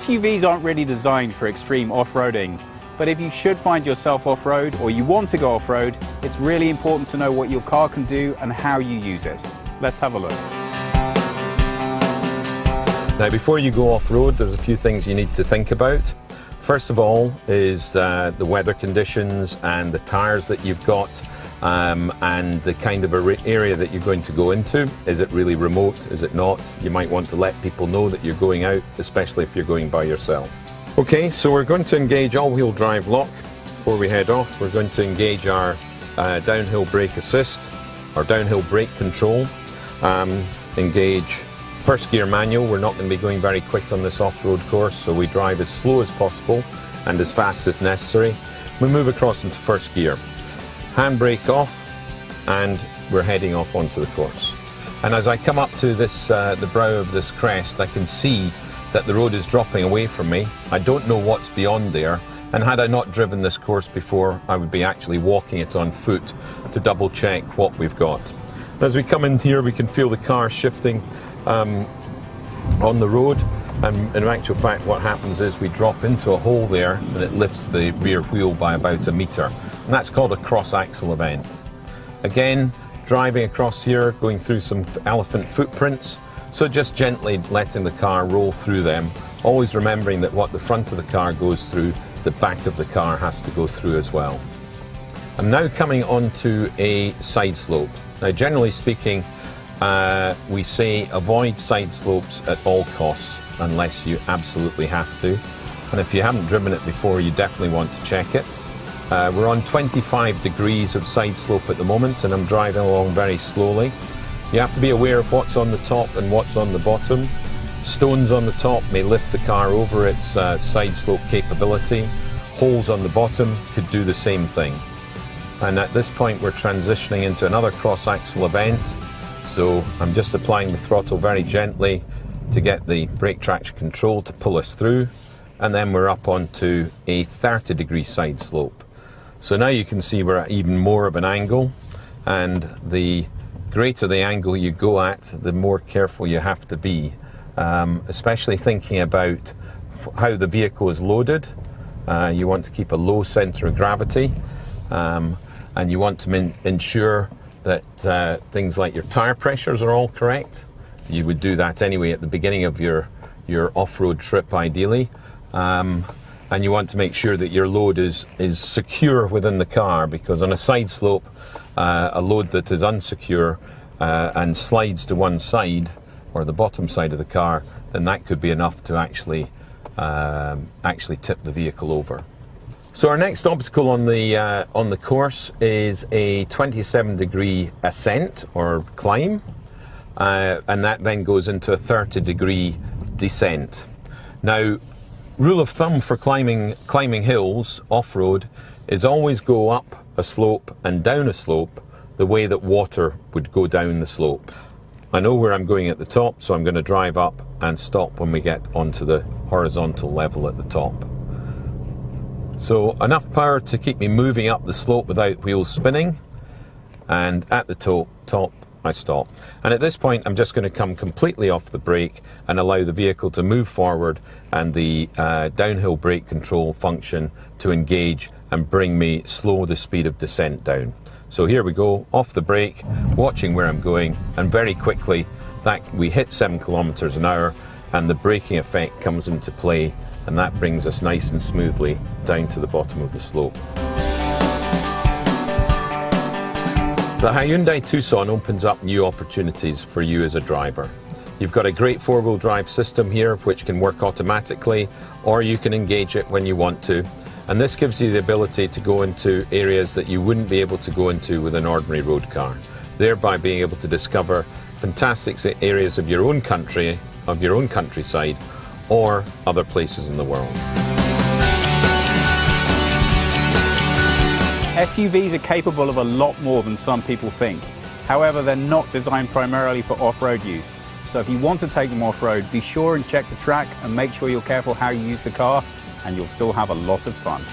SUVs aren't really designed for extreme off-roading, but if you should find yourself off-road or you want to go off-road, it's really important to know what your car can do and how you use it. Let's have a look. Now, before you go off-road, there's a few things you need to think about. First of all is the weather conditions and the tyres that you've got, and the kind of area that you're going to go into. Is it really remote? Is it not? You might want to let people know that you're going out, especially if you're going by yourself. Okay, so we're going to engage all-wheel drive lock. Before we head off, we're going to engage our downhill brake assist, or downhill brake control. Engage first gear manual. We're not going to be going very quick on this off-road course, so we drive as slow as possible and as fast as necessary. We move across into first gear. Handbrake off, and we're heading off onto the course. And as I come up to this, the brow of this crest, I can see that the road is dropping away from me. I don't know what's beyond there, and had I not driven this course before, I would be actually walking it on foot to double check what we've got. As we come in here, we can feel the car shifting on the road, and in actual fact what happens is we drop into a hole there and it lifts the rear wheel by about a metre, and that's called a cross axle event. Again, driving across here, going through some elephant footprints, so just gently letting the car roll through them, always remembering that what the front of the car goes through, the back of the car has to go through as well. I'm now coming onto a side slope. Now, generally speaking, we say avoid side slopes at all costs unless you absolutely have to. And if you haven't driven it before, you definitely want to check it. We're on 25 degrees of side slope at the moment, and I'm driving along very slowly. You have to be aware of what's on the top and what's on the bottom. Stones on the top may lift the car over its side slope capability. Holes on the bottom could do the same thing. And at this point we're transitioning into another cross axle event. So I'm just applying the throttle very gently to get the brake traction control to pull us through. And then we're up onto a 30-degree side slope. So now you can see we're at even more of an angle, and the greater the angle you go at, the more careful you have to be, especially thinking about how the vehicle is loaded. You want to keep a low center of gravity, and you want to ensure that things like your tire pressures are all correct. You would do that anyway at the beginning of your off-road trip ideally. And you want to make sure that your load is secure within the car, because on a side slope, a load that is unsecure and slides to one side or the bottom side of the car, then that could be enough to actually tip the vehicle over. So our next obstacle on the course is a 27-degree ascent or climb, and that then goes into a 30-degree descent. Now, rule of thumb for climbing hills off-road is always go up a slope and down a slope the way that water would go down the slope. I know where I'm going at the top, so I'm going to drive up and stop when we get onto the horizontal level at the top. So enough power to keep me moving up the slope without wheels spinning, and at the top I stop. And at this point I'm just going to come completely off the brake and allow the vehicle to move forward, and the downhill brake control function to engage and bring me slow the speed of descent down. So here we go, off the brake, watching where I'm going, and very quickly that we hit 7 kilometers an hour, and the braking effect comes into play, and that brings us nice and smoothly down to the bottom of the slope. The Hyundai Tucson opens up new opportunities for you as a driver. You've got a great 4-wheel drive system here which can work automatically, or you can engage it when you want to. And this gives you the ability to go into areas that you wouldn't be able to go into with an ordinary road car, thereby being able to discover fantastic areas of your own country, of your own countryside, or other places in the world. SUVs are capable of a lot more than some people think. However, they're not designed primarily for off-road use. So if you want to take them off-road, be sure and check the track and make sure you're careful how you use the car, and you'll still have a lot of fun.